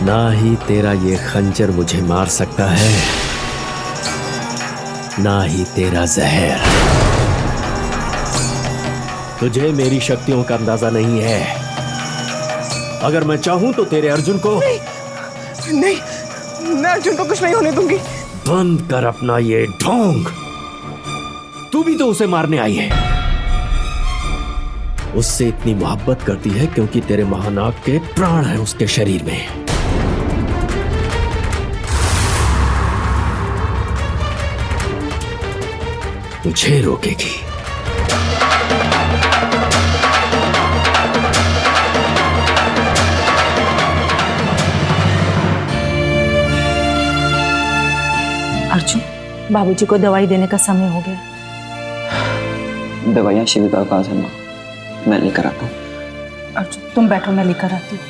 ना ही तेरा ये खंजर मुझे मार सकता है, ना ही तेरा जहर। तुझे मेरी शक्तियों का अंदाजा नहीं है। अगर मैं चाहूं तो तेरे अर्जुन को नहीं, मैं अर्जुन को कुछ नहीं होने दूंगी। बंद कर अपना ये ढोंग। तू भी तो उसे मारने आई है। उससे इतनी मोहब्बत करती है क्योंकि तेरे महानाग के प्राण हैं उसके शरीर में। मुझे रोकेगी? अर्जुन, बाबूजी को दवाई देने का समय हो गया। दवाइयाँ शिविका के पास है माँ, मैं लेकर आता हूँ। अर्जुन तुम बैठो, मैं लेकर आती हूँ।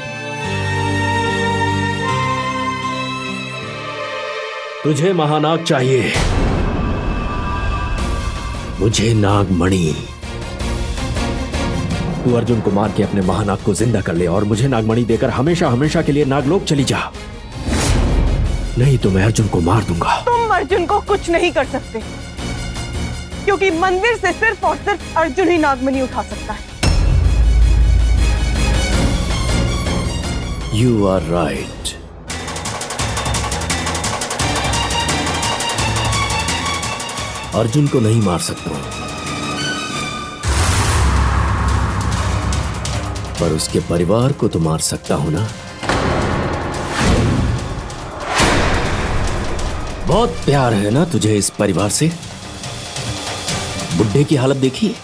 तुझे महानाग चाहिए, मुझे नागमणि। तू अर्जुन को मार के अपने महानाग को जिंदा कर ले और मुझे नागमणि देकर हमेशा हमेशा के लिए नागलोक चली जा। नहीं तो मैं अर्जुन को मार दूंगा। तुम अर्जुन को कुछ नहीं कर सकते, क्योंकि मंदिर से सिर्फ और सिर्फ अर्जुन ही नागमणि उठा सकता है। You are right. अर्जुन को नहीं मार सकता हूं, पर उसके परिवार को तो मार सकता हूं ना। बहुत प्यार है ना तुझे इस परिवार से? बुड्ढे की हालत देखी?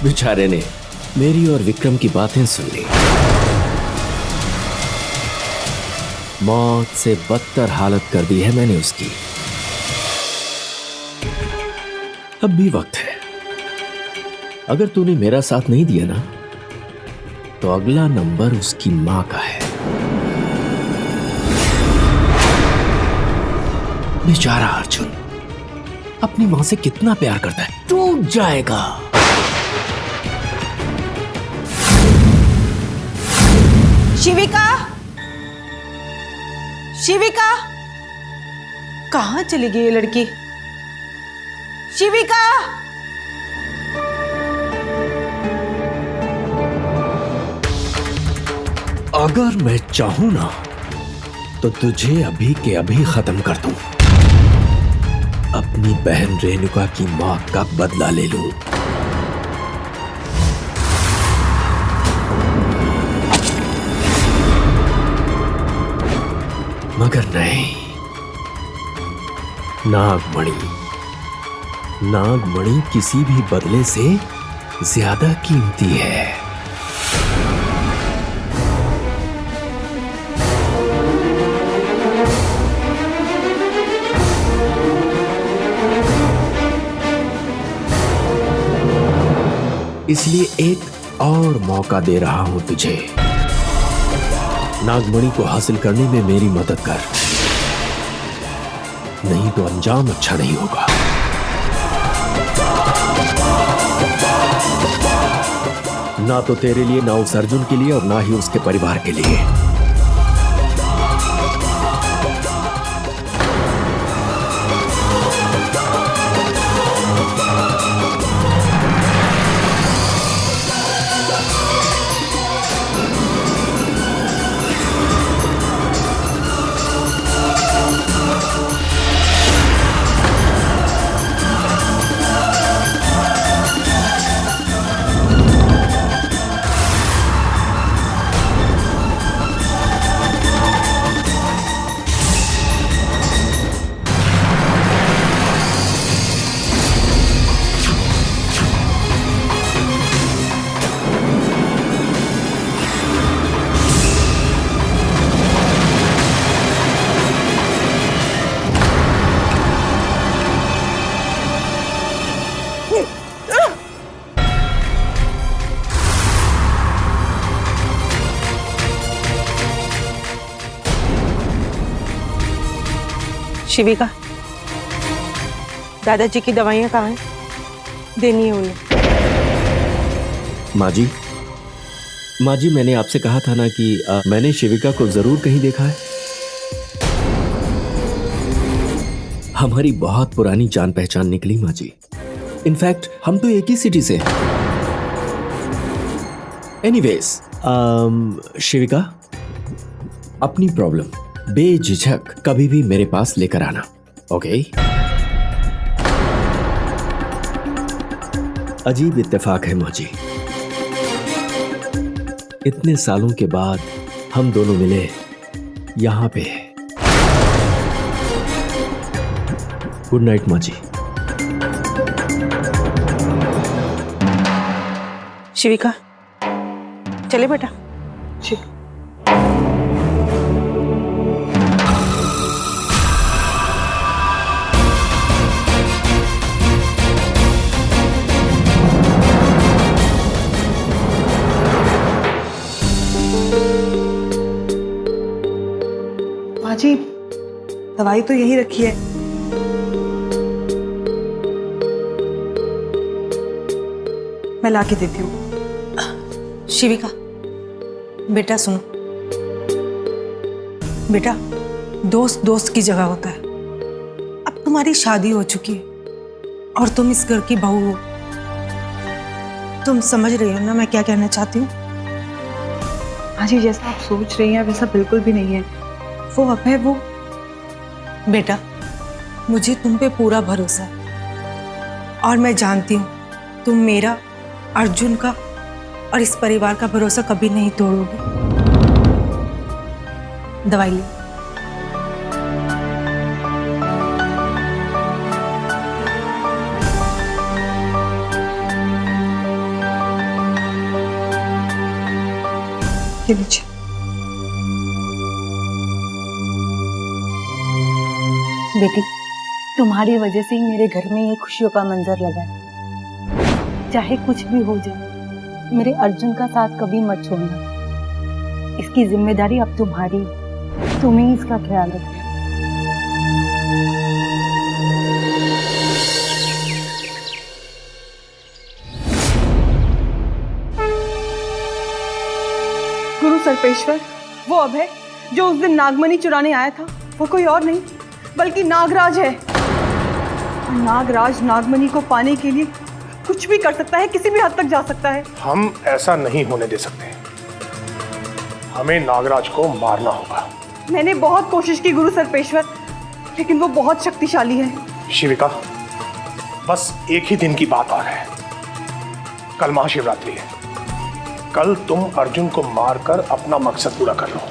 बेचारे ने मेरी और विक्रम की बातें सुन ली। मौत से बदतर हालत कर दी है मैंने उसकी। अब भी वक्त है। अगर तूने मेरा साथ नहीं दिया ना, तो अगला नंबर उसकी मां का है। बेचारा अर्जुन अपनी मां से कितना प्यार करता है, टूट जाएगा। शिविका, शिविका, कहां चली गई ये लड़की? शिविका, अगर मैं चाहूं ना तो तुझे अभी के अभी खत्म कर दूं। अपनी बहन रेणुका की मौत का बदला ले लूं। मगर नहीं, नागमणि, नागमणि किसी भी बदले से ज्यादा कीमती है। इसलिए एक और मौका दे रहा हूं तुझे। नागमणि को हासिल करने में मेरी मदद कर, नहीं तो अंजाम अच्छा नहीं होगा। ना तो तेरे लिए, ना उस अर्जुन के लिए और ना ही उसके परिवार के लिए। शिविका, दादाजी की दवाइयाँ कहाँ हैं? देनी है उन्हें। माँ जी मैंने आपसे कहा था ना कि मैंने शिविका को जरूर कहीं देखा है। हमारी बहुत पुरानी जान पहचान निकली माँ जी। इनफैक्ट हम तो एक ही सिटी से हैं। एनीवेज, शिविका, अपनी प्रॉब्लम बेझिझक कभी भी मेरे पास लेकर आना, ओके? अजीब इत्तेफाक है माँ जी, इतने सालों के बाद हम दोनों मिले यहां पे। गुड नाइट माँ जी। शिविका, चले बेटा। माँ जी, दवाई तो यही रखी है। मैं ला के देती हूँ। शिविका, बेटा सुनो। बेटा, दोस्त दोस्त की जगह होता है। अब तुम्हारी शादी हो चुकी है और तुम इस घर की बहू हो। तुम समझ रही हो ना मैं क्या कहना चाहती हूँ? हाँ जी, जैसा आप सोच रही हैं वैसा बिल्कुल भी नहीं है। वो अभय, वो बेटा, मुझे तुम पे पूरा भरोसा है और मैं जानती हूँ तुम मेरा, अर्जुन का और इस परिवार का भरोसा कभी नहीं तोड़ोगे। दवाई ले। ये लीजिए। बेटी, तुम्हारी वजह से ही मेरे घर में ये खुशियों का मंजर लगा है। चाहे कुछ भी हो जाए, मेरे अर्जुन का साथ कभी मत छोड़ना। इसकी जिम्मेदारी अब तुम्हारी है। तुम ही इसका ख्याल रखना। गुरु सर्पेश्वर, वो अभय जो उस दिन नागमणि चुराने आया था, वो कोई और नहीं बल्कि नागराज है। और नागराज नागमणि को पाने के लिए कुछ भी कर सकता है, किसी भी हद तक जा सकता है। हम ऐसा नहीं होने दे सकते। हमें नागराज को मारना होगा। मैंने बहुत कोशिश की गुरु सर्पेश्वर, लेकिन वो बहुत शक्तिशाली है। शिविका, बस एक ही दिन की बात और है। कल महाशिवरात्रि है। कल तुम अर्जुन को मारकर अपना मकसद पूरा कर लो।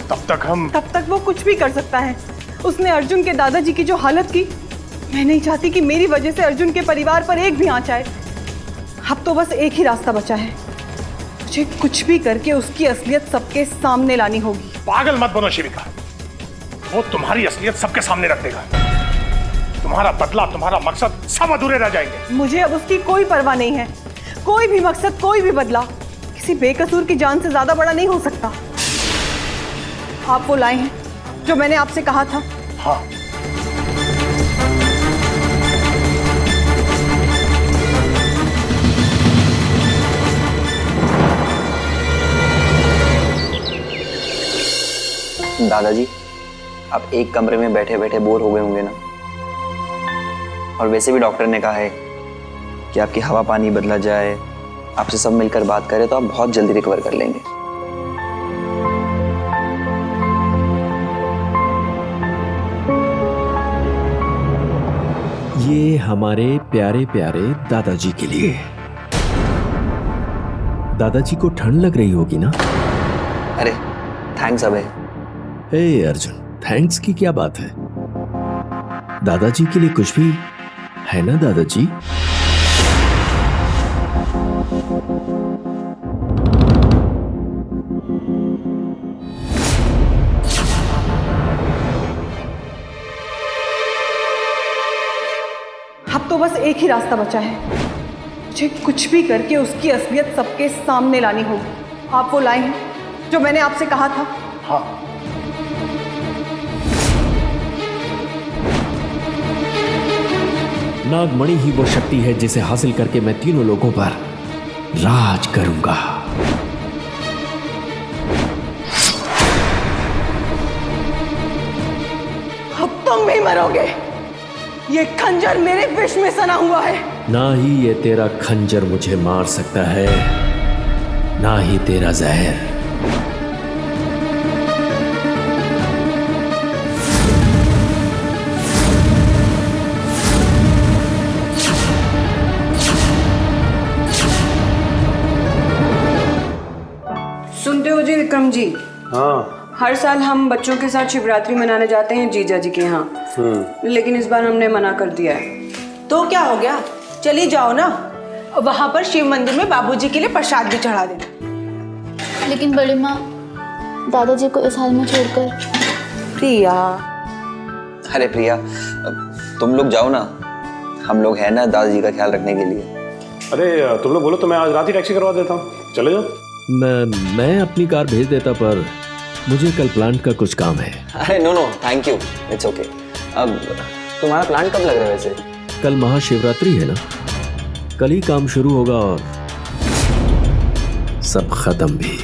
तब तक वो कुछ भी कर सकता है। उसने अर्जुन के दादाजी की जो हालत की, मैं नहीं चाहती कि मेरी वजह से अर्जुन के परिवार पर एक भी आंच आए। अब तो बस एक ही रास्ता बचा है, मुझे कुछ भी करके उसकी असलियत सबके सामने लानी होगी। पागल मत बनो शिविका, वो तुम्हारी असलियत सबके सामने रख देगा। तुम्हारा बदला, तुम्हारा मकसद सब अधूरे रह जाएंगे। मुझे अब उसकी कोई परवाह नहीं है। कोई भी मकसद, कोई भी बदला किसी बेकसूर की जान से ज्यादा बड़ा नहीं हो सकता। आप वो लाए हैं जो मैंने आपसे कहा था? हाँ। दादाजी, आप एक कमरे में बैठे बैठे बोर हो गए होंगे ना। और वैसे भी डॉक्टर ने कहा है कि आपकी हवा पानी बदला जाए, आपसे सब मिलकर बात करें तो आप बहुत जल्दी रिकवर कर लेंगे। ये हमारे प्यारे प्यारे दादाजी के लिए। दादाजी को ठंड लग रही होगी ना? अरे थैंक्स अबे। हे अर्जुन, थैंक्स की क्या बात है? दादाजी के लिए कुछ भी है ना दादाजी? अब तो बस एक ही रास्ता बचा है, मुझे कुछ भी करके उसकी असलियत सबके सामने लानी होगी। आप वो लाए हैं जो मैंने आपसे कहा था? हाँ। नागमणि ही वो शक्ति है जिसे हासिल करके मैं तीनों लोगों पर राज करूंगा। अब तुम भी मरोगे। ये खंजर मेरे विष में सना हुआ है। ना ही ये तेरा खंजर मुझे मार सकता है, ना ही तेरा जहर। सुनते हो जी विक्रम जी? हाँ। हर साल हम बच्चों के साथ शिवरात्रि मनाने जाते हैं जीजा जी के यहाँ, लेकिन इस बार हमने मना कर दिया है। तो क्या हो गया, चली जाओ ना, वहां पर शिव मंदिर में बाबूजी के लिए प्रसाद भी चढ़ा देना। लेकिन बड़ी माँ, दादाजी को इस हाल में छोड़कर। प्रिया, अरे प्रिया, तुम लोग जाओ ना, हम लोग हैं ना दादाजी का ख्याल रखने के लिए। अरे तुम लोग बोलो तो मैं आज रात ही टैक्सी करवा देता हूँ, चले जाओ। मैं अपनी कार भेज देता, पर मुझे कल प्लांट का कुछ काम है। अरे no thank you, it's okay. अब तुम्हारा प्लान कब लग रहा है वैसे? कल महाशिवरात्रि है ना, कल ही काम शुरू होगा और सब खत्म भी।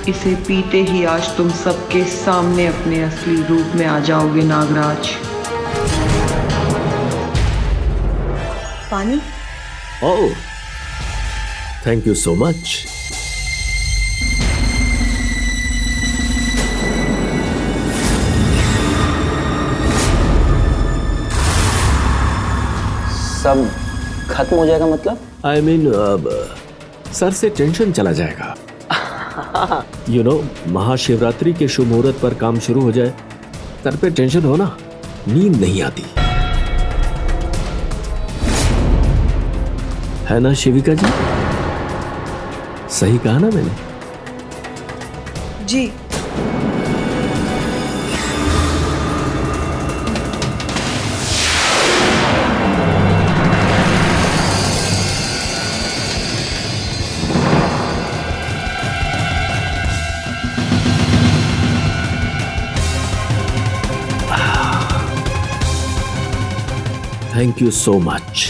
इसे पीते ही आज तुम सबके सामने अपने असली रूप में आ जाओगे नागराज। पानी? ओह, थैंक यू सो मच। सब खत्म हो जाएगा मतलब? आई मीन सर से टेंशन चला जाएगा। यू नो, महाशिवरात्रि के शुभ मुहूर्त पर काम शुरू हो जाए, सर पे टेंशन हो ना, नींद नहीं आती है ना शिविका जी? सही कहा ना मैंने? जी। Thank you so much.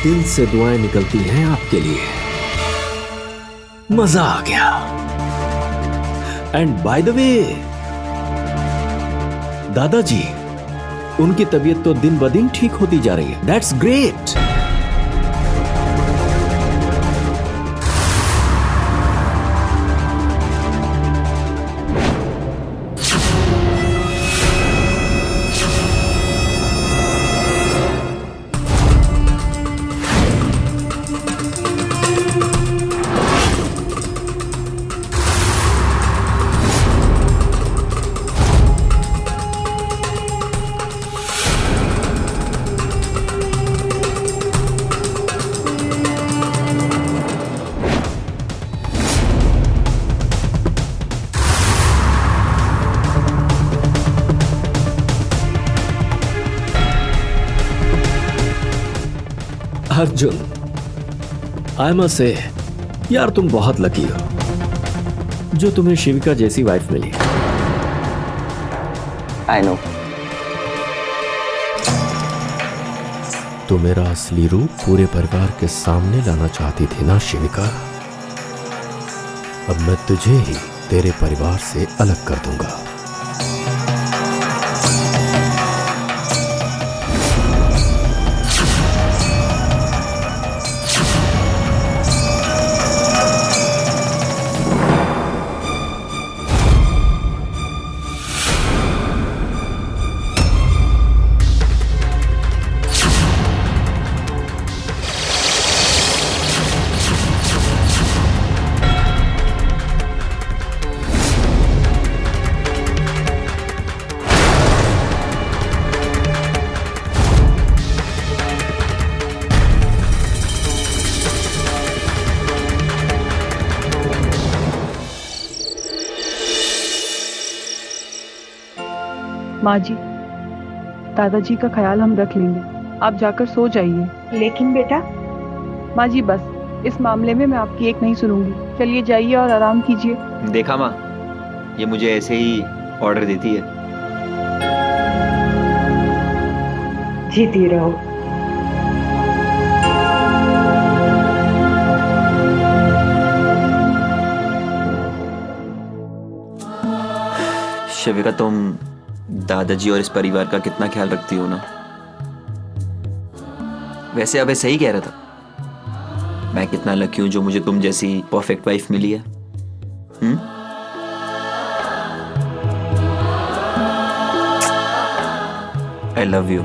दिल से दुआएं निकलती हैं आपके लिए। मजा आ गया। एंड बाय द वे, दादाजी, उनकी तबीयत तो दिन ब दिन ठीक होती जा रही है। That's great. Arjun, I must say, यार तुम बहुत लकी हो जो तुम्हें शिविका जैसी वाइफ मिली। I know. तो मेरा असली रूप पूरे परिवार के सामने लाना चाहती थी ना शिविका? अब मैं तुझे ही तेरे परिवार से अलग कर दूंगा। माँ जी, दादाजी का ख्याल हम रख लेंगे, आप जाकर सो जाइए। लेकिन बेटा, माँ जी बस इस मामले में मैं आपकी एक नहीं सुनूंगी, चलिए जाइए और आराम कीजिए। देखा माँ, ये मुझे ऐसे ही ऑर्डर देती है। जीती रहो। शविका, तुम दादाजी और इस परिवार का कितना ख्याल रखती हो ना। वैसे अबे सही कह रहा था, मैं कितना लकी हूं जो मुझे तुम जैसी परफेक्ट वाइफ मिली है। I love you.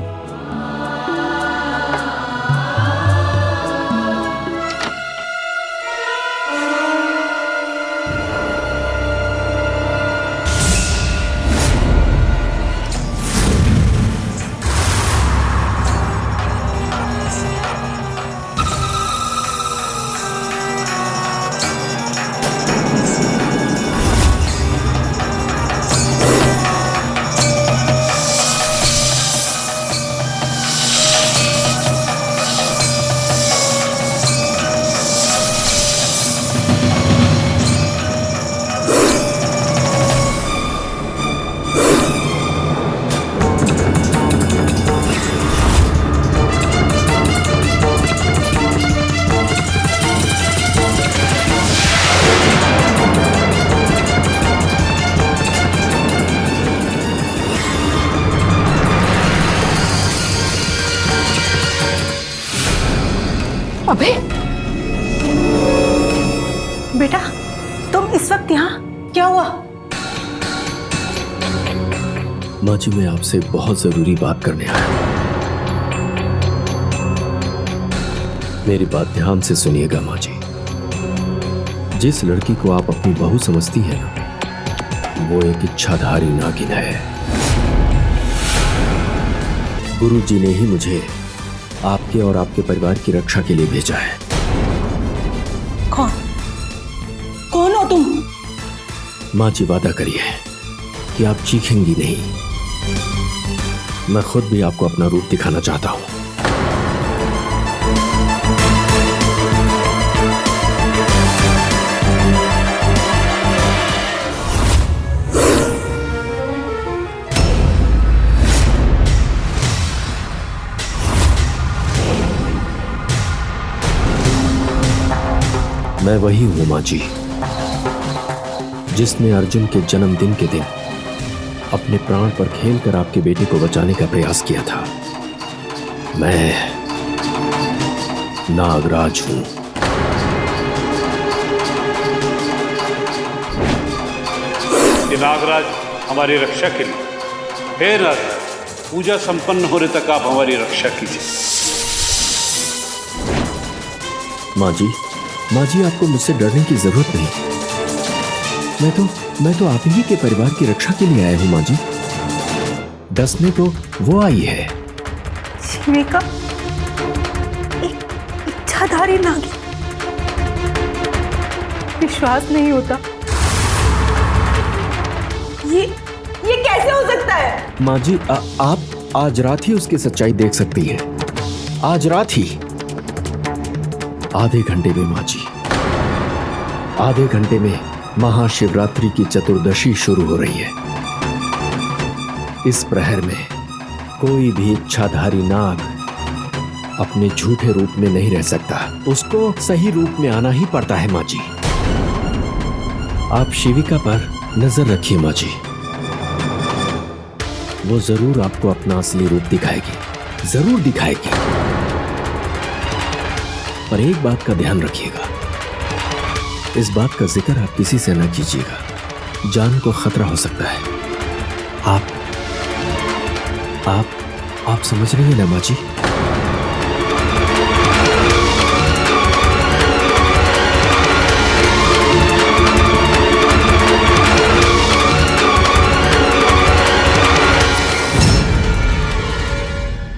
अबे बेटा, तुम इस वक्त यहाँ? क्या हुआ? माँ जी, मैं आपसे बहुत जरूरी बात करने आया। मेरी बात ध्यान से सुनिएगा माँ जी। जिस लड़की को आप अपनी बहू समझती है ना, वो एक इच्छाधारी नागिन है। गुरुजी ने ही मुझे आपके और आपके परिवार की रक्षा के लिए भेजा है। कौन हो तुम? माँ जी, वादा करिए कि आप चीखेंगी नहीं। मैं खुद भी आपको अपना रूप दिखाना चाहता हूं। मैं वही हूं माँ जी, जिसने अर्जुन के जन्मदिन के दिन अपने प्राण पर खेलकर आपके बेटे को बचाने का प्रयास किया था। मैं नागराज हूं। नागराज हमारी रक्षा के लिए। हे नागराज, पूजा संपन्न होने तक आप हमारी रक्षा कीजिए। माँ जी, आपको मुझसे डरने की जरूरत नहीं। मैं तो आप ही के परिवार की रक्षा के लिए आया हूं माँ जी। डसने तो वो आई है। शिविका, एक इच्छाधारी नागिन। विश्वास नहीं होता। ये कैसे हो सकता है? माँ जी, आप आज रात ही उसकी सच्चाई देख सकती हैं। आज रात ही। आधे घंटे में माँ जी, आधे घंटे में महाशिवरात्रि की चतुर्दशी शुरू हो रही है। इस प्रहर में कोई भी इच्छाधारी नाग अपने झूठे रूप में नहीं रह सकता। उसको सही रूप में आना ही पड़ता है माँ जी। आप शिविका पर नजर रखिए माँ जी, वो जरूर आपको अपना असली रूप दिखाएगी, जरूर दिखाएगी। पर एक बात का ध्यान रखिएगा, इस बात का जिक्र आप किसी से न कीजिएगा, जान को खतरा हो सकता है। आप समझ रही हैं ना माँ जी?